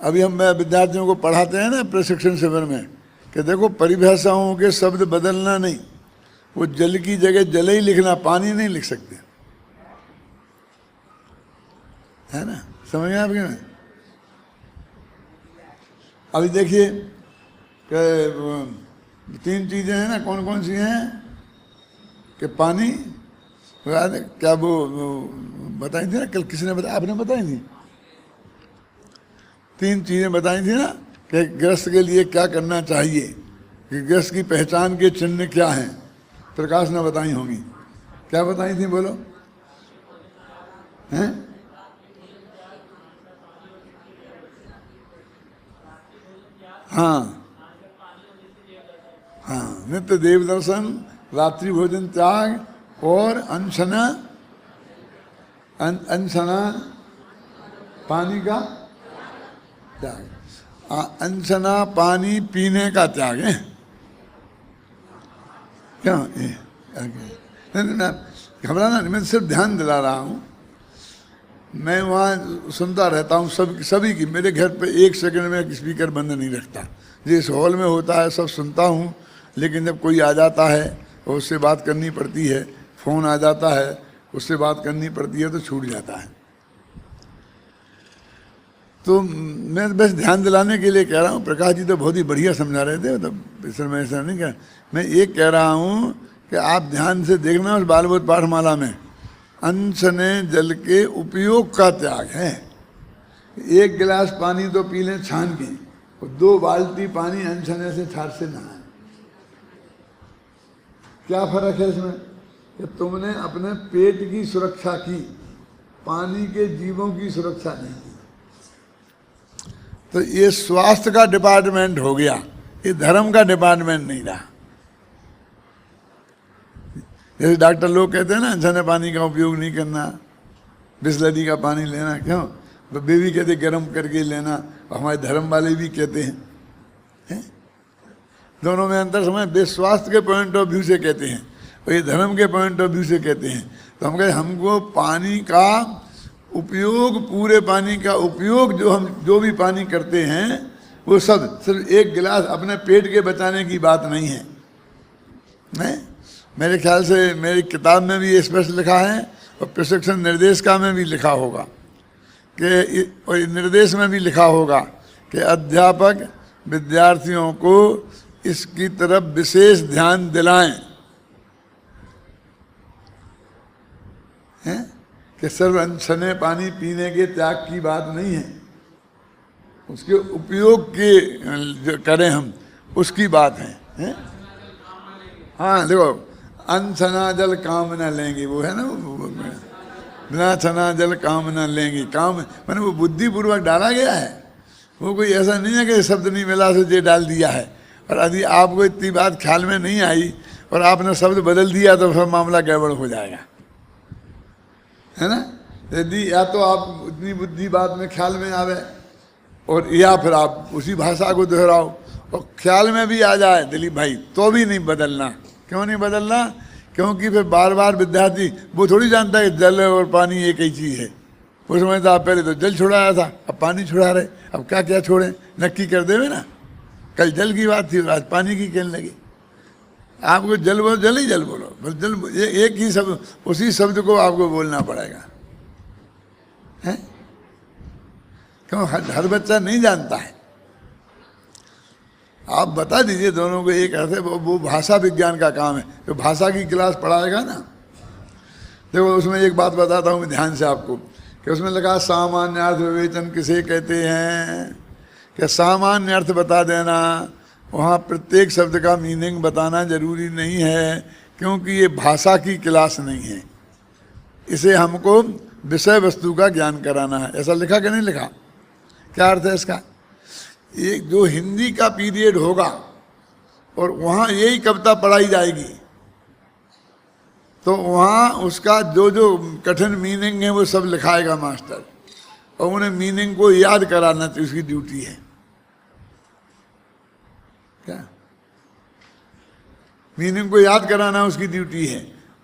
अभी मैं विद्यार्थियों को पढ़ाते हैं ना प्रशिक्षण शिविर में कि देखो परिभाषाओं के शब्द बदलना नहीं, वो जल की जगह जल ही लिखना, पानी नहीं लिख सकते, है ना? समझ में आपके में? अभी देखिए कि 3 चीजें हैं ना, कौन कौन सी हैं? कि पानी, क्या वो बताई थी ना कल, किसने बताया? आपने बताई थी। 3 चीजें बताई थी ना कि गृहस्थ के लिए क्या करना चाहिए, कि गृहस्थ की पहचान के चिन्ह क्या हैं। प्रकाश ने बताई होंगी। क्या बताई थी बोलो? हैं? हाँ हाँ, नित्य देव दर्शन, रात्रि भोजन त्याग और अनशना पानी का त्याग। अनशना पानी पीने का त्याग है क्या? घबराना नहीं, मैं सिर्फ ध्यान दिला रहा हूँ। मैं वहाँ सुनता रहता हूँ सभी की। मेरे घर पे 1 सेकंड में स्पीकर बंद नहीं रखता। जिस हॉल में होता है सब सुनता हूँ, लेकिन जब कोई आ जाता है और उससे बात करनी पड़ती है, फ़ोन आ जाता है उससे बात करनी पड़ती है, तो छूट जाता है। तो मैं बस ध्यान दिलाने के लिए कह रहा हूँ। प्रकाश जी तो बहुत ही बढ़िया समझा रहे थे, तो सर मैं ऐसा नहीं कह, मैं ये कह रहा हूँ कि आप ध्यान से देखना उस बालबोध पाठमाला में अनछने जल के उपयोग का त्याग है। 1 गिलास पानी तो पी लें छान के, और 2 बाल्टी पानी अनछने से ठाठ से नहाए। क्या फर्क है इसमें? कि तुमने अपने पेट की सुरक्षा की, पानी के जीवों की सुरक्षा नहीं की। तो ये स्वास्थ्य का डिपार्टमेंट हो गया, ये धर्म का डिपार्टमेंट नहीं रहा। जैसे डॉक्टर लोग कहते हैं ना अनछने पानी का उपयोग नहीं करना, बिस्लरी का पानी लेना, क्यों? तो बेबी कहते गर्म करके लेना, हमारे धर्म वाले भी कहते हैं, है? दोनों में अंतर समझ। वे स्वास्थ्य के पॉइंट ऑफ व्यू से कहते हैं और ये धर्म के पॉइंट ऑफ व्यू से कहते हैं। तो हम कहते हमको पानी का उपयोग, पूरे पानी का उपयोग, जो भी पानी करते हैं वो सब सिर्फ 1 गिलास अपने पेट के बचाने की बात नहीं है। नहीं, मेरे ख्याल से मेरी किताब में भी ये स्पष्ट लिखा है और प्रशिक्षण निर्देशिका में भी लिखा होगा कि, और निर्देश में भी लिखा होगा कि अध्यापक विद्यार्थियों को इसकी तरफ विशेष ध्यान दिलाएं, हैं? कि सिर्फ अनछने पानी पीने के त्याग की बात नहीं है, उसके उपयोग के जो करें हम, उसकी बात है? हाँ देखो, अनछना जल काम न लेंगे, वो है ना, बिना छना जल काम न लेंगे। काम मैंने वो बुद्धिपूर्वक डाला गया है, वो कोई ऐसा नहीं है कि शब्द नहीं मिला से ये डाल दिया है। और यदि आपको इतनी बात ख्याल में नहीं आई और आपने शब्द बदल दिया तो फिर मामला गड़बड़ हो जाएगा, है ना? यदि या तो आप उतनी बुद्धि बात में ख्याल में आवे, और या फिर आप उसी भाषा को दोहराओ और ख्याल में भी आ जाए दिलीप भाई, तो भी नहीं बदलना। क्यों नहीं बदलना? क्योंकि फिर बार बार विद्यार्थी वो थोड़ी जानता है कि जल और पानी एक ही चीज़ है। वो समझता आप पहले तो जल छुड़ाया था, अब पानी छुड़ा रहे, अब क्या क्या छोड़े, नक्की कर देवे ना। कल जल की बात थी, आज पानी की कहने लगी। आपको जल बोलो, जल ही जल बोलो, बस जल, एक ही शब्द, उसी शब्द को आपको बोलना पड़ेगा, है? क्यों? हर बच्चा नहीं जानता है। आप बता दीजिए दोनों को एक अर्थ है, वो भाषा विज्ञान का काम है, जो भाषा की क्लास पढ़ाएगा ना। देखो उसमें एक बात बताता हूँ ध्यान से आपको, कि उसमें लगा सामान्य अर्थ विवेचन किसे कहते हैं, कि सामान्य अर्थ बता देना, वहाँ प्रत्येक शब्द का मीनिंग बताना जरूरी नहीं है, क्योंकि ये भाषा की क्लास नहीं है। इसे हमको विषय वस्तु का ज्ञान कराना है। ऐसा लिखा कि नहीं लिखा? क्या अर्थ है इसका? एक जो हिंदी का पीरियड होगा और वहाँ यही कविता पढ़ाई जाएगी, तो वहाँ उसका जो जो कठिन मीनिंग है वो सब लिखाएगा मास्टर, और उन्हें मीनिंग को याद कराना तो उसकी ड्यूटी है। क्या? मीनिंग को याद कराना उसकी ड्यूटी है।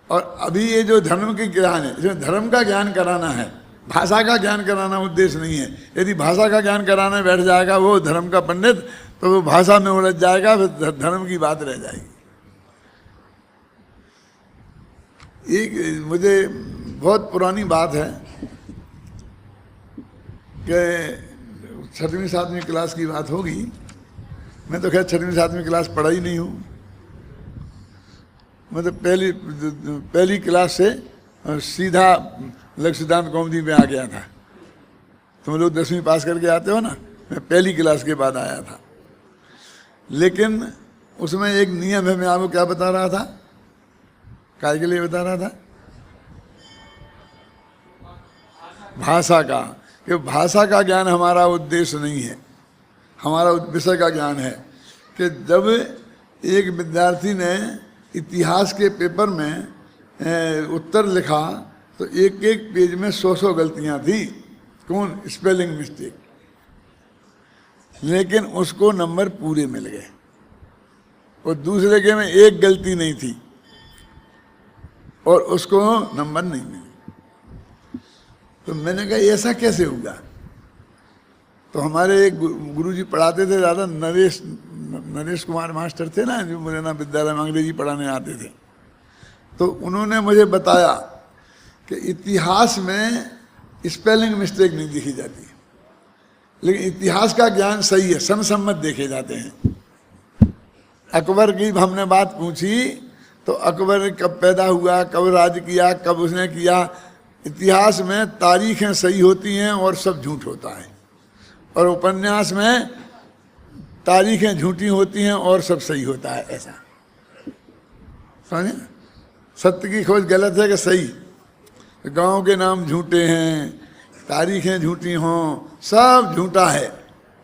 और अभी ये जो धर्म की ज्ञान है, इसमें धर्म का ज्ञान कराना है, भाषा का ज्ञान कराना उद्देश्य नहीं है। यदि भाषा का ज्ञान कराने बैठ जाएगा वो धर्म का पंडित, तो वो भाषा में उलझ जाएगा, फिर धर्म की बात रह जाएगी। एक मुझे बहुत पुरानी बात है कि 6वीं 7वीं क्लास की बात होगी। मैं तो खैर 6वीं 7वीं क्लास पढ़ा ही नहीं हूँ। मैं तो पहली क्लास से सीधा लक्ष्य सिद्धांत कौमुदी में आ गया था। तुम लोग 10वीं पास करके आते हो ना, मैं पहली क्लास के बाद आया था। लेकिन उसमें एक नियम है, मैं आपको क्या बता रहा था, काय के लिए बता रहा था, भाषा का, कि भाषा का ज्ञान हमारा उद्देश्य नहीं है। हमारा विषय का ज्ञान है कि जब एक विद्यार्थी ने इतिहास के पेपर में उत्तर लिखा तो एक एक पेज में 100 गलतियां थी। कौन? Spelling mistake. लेकिन उसको नंबर पूरे मिल गए और दूसरे के में एक गलती नहीं थी और उसको नंबर नहीं मिले। तो मैंने कहा ऐसा कैसे होगा? तो हमारे एक गुरुजी पढ़ाते थे ज़्यादा, नरेश कुमार मास्टर थे ना, जो मुरैना विद्यालय में अंग्रेजी पढ़ाने आते थे। तो उन्होंने मुझे बताया कि इतिहास में स्पेलिंग मिस्टेक नहीं देखी जाती, लेकिन इतिहास का ज्ञान सही है, समसम्मत देखे जाते हैं। अकबर की हमने बात पूछी तो अकबर कब पैदा हुआ, कब राज किया, कब उसने किया। इतिहास में तारीखें सही होती हैं और सब झूठ होता है, और उपन्यास में तारीखें झूठी होती हैं और सब सही होता है। ऐसा समझे? सत्य की खोज गलत है कि सही? गांव के नाम झूठे हैं, तारीखें झूठी हों, सब झूठा है,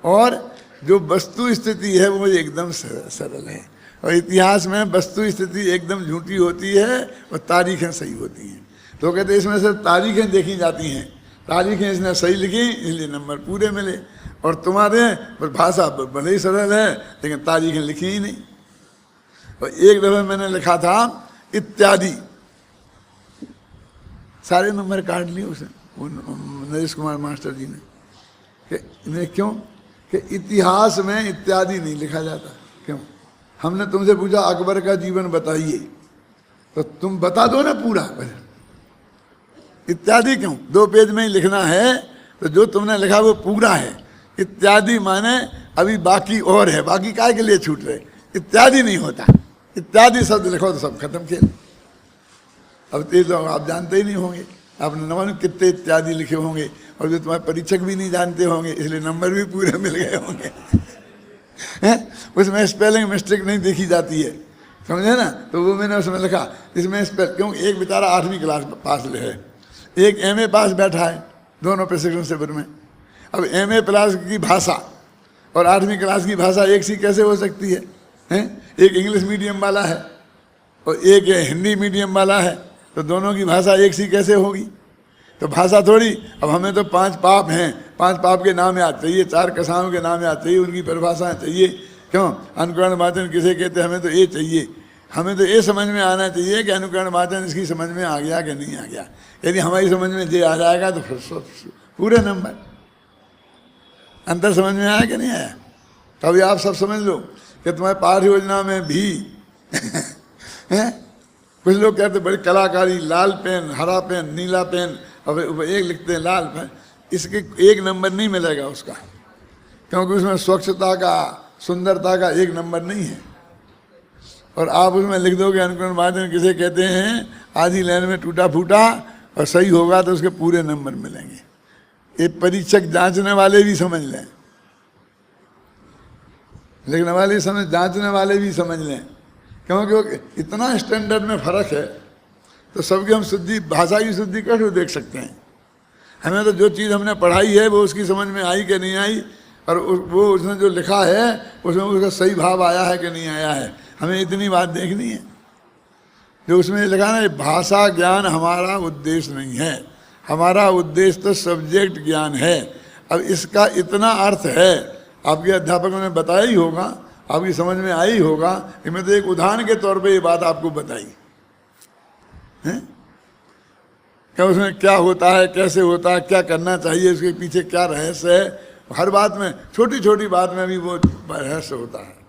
और जो वस्तु स्थिति है वो एकदम सरल है। और इतिहास में वस्तु स्थिति एकदम झूठी होती है और तारीखें सही होती हैं। तो कहते हैं इसमें सिर्फ तारीखें देखी जाती हैं, तारीखें इसने सही लिखी इसलिए नंबर पूरे मिले, और तुम्हारे पर भाषा भले ही सरल है लेकिन तारीखें लिखी ही नहीं। और एक दफे मैंने लिखा था इत्यादि, सारे नंबर काट लिए उसे नरेश कुमार मास्टर जी ने। कि क्यों? कि इतिहास में इत्यादि नहीं लिखा जाता। क्यों? हमने तुमसे पूछा अकबर का जीवन बताइए, तो तुम बता दो ना पूरा, इत्यादि क्यों? 2 पेज में ही लिखना है, तो जो तुमने लिखा वो पूरा है। इत्यादि माने अभी बाकी और है, बाकी काय के लिए छूट रहे? इत्यादि नहीं होता। इत्यादि शब्द लिखो तो सब खत्म खेल। अब तेज लोग आप जानते ही नहीं होंगे, आपने न मालूम कितने इत्यादि लिखे होंगे, और जो तुम्हारे परीक्षक भी नहीं जानते होंगे, इसलिए नंबर भी पूरे मिल गए होंगे। उसमें स्पेलिंग मिस्टेक नहीं देखी जाती है, समझे ना? तो वो मैंने उसमें लिखा, इसमें क्यों एक बेचारा 8वीं क्लास पास है, एक MA पास बैठा है, दोनों प्रशिक्षण शिविर में। अब MA क्लास की भाषा और 8वीं क्लास की भाषा एक सी कैसे हो सकती है? एक इंग्लिश मीडियम वाला है और एक हिंदी मीडियम वाला है, तो दोनों की भाषा एक सी कैसे होगी? तो भाषा थोड़ी। अब हमें तो 5 पाप हैं, 5 पाप के नाम याद चाहिए, 4 कसाओं के नाम याद चाहिए, उनकी परिभाषाएं चाहिए। क्यों? अनुकरण वाचन किसे कहते हैं? हमें तो ये चाहिए। हमें तो ये समझ में आना चाहिए कि अनुकरण वाचन इसकी समझ में आ गया कि नहीं आ गया। यदि हमारी समझ में ये आ जाएगा तो फिर पूरे नंबर। अंतर समझ में आया कि नहीं आया? तो अभी आप सब समझ लो कि तुम्हारे पाठ योजना में भी कुछ लोग कहते बड़ी कलाकारी, लाल पेन, हरा पेन, नीला पेन, और एक लिखते हैं लाल पेन। इसके 1 नंबर नहीं मिलेगा उसका, क्योंकि उसमें स्वच्छता का, सुंदरता का 1 नंबर नहीं है। और आप उसमें लिख दोगे अनुकरण वाचन किसे कहते हैं, आधी लाइन में टूटा फूटा, और सही होगा तो उसके पूरे नंबर मिलेंगे। ये परीक्षक जांचने वाले भी समझ लें, लिखने वाले समझ, जांचने वाले भी समझ लें, क्योंकि इतना स्टैंडर्ड में फ़र्क है। तो सबकी हम शुद्धि, भाषा की शुद्धि कैसे देख सकते हैं? हमें तो जो चीज़ हमने पढ़ाई है वो उसकी समझ में आई कि नहीं आई, और वो उसने जो लिखा है उसमें उसका सही भाव आया है कि नहीं आया है, हमें इतनी बात देखनी है। जो उसमें लिखा ना, भाषा ज्ञान हमारा उद्देश्य नहीं है, हमारा उद्देश्य तो सब्जेक्ट ज्ञान है। अब इसका इतना अर्थ है, आपके अध्यापकों ने बताया ही होगा, आपकी समझ में आई होगा कि मैं तो एक उदाहरण के तौर पे ये बात आपको बताई है। क्या उसमें क्या होता है, कैसे होता है, क्या करना चाहिए, उसके पीछे क्या रहस्य है, हर बात में, छोटी छोटी बात में भी वो रहस्य होता है।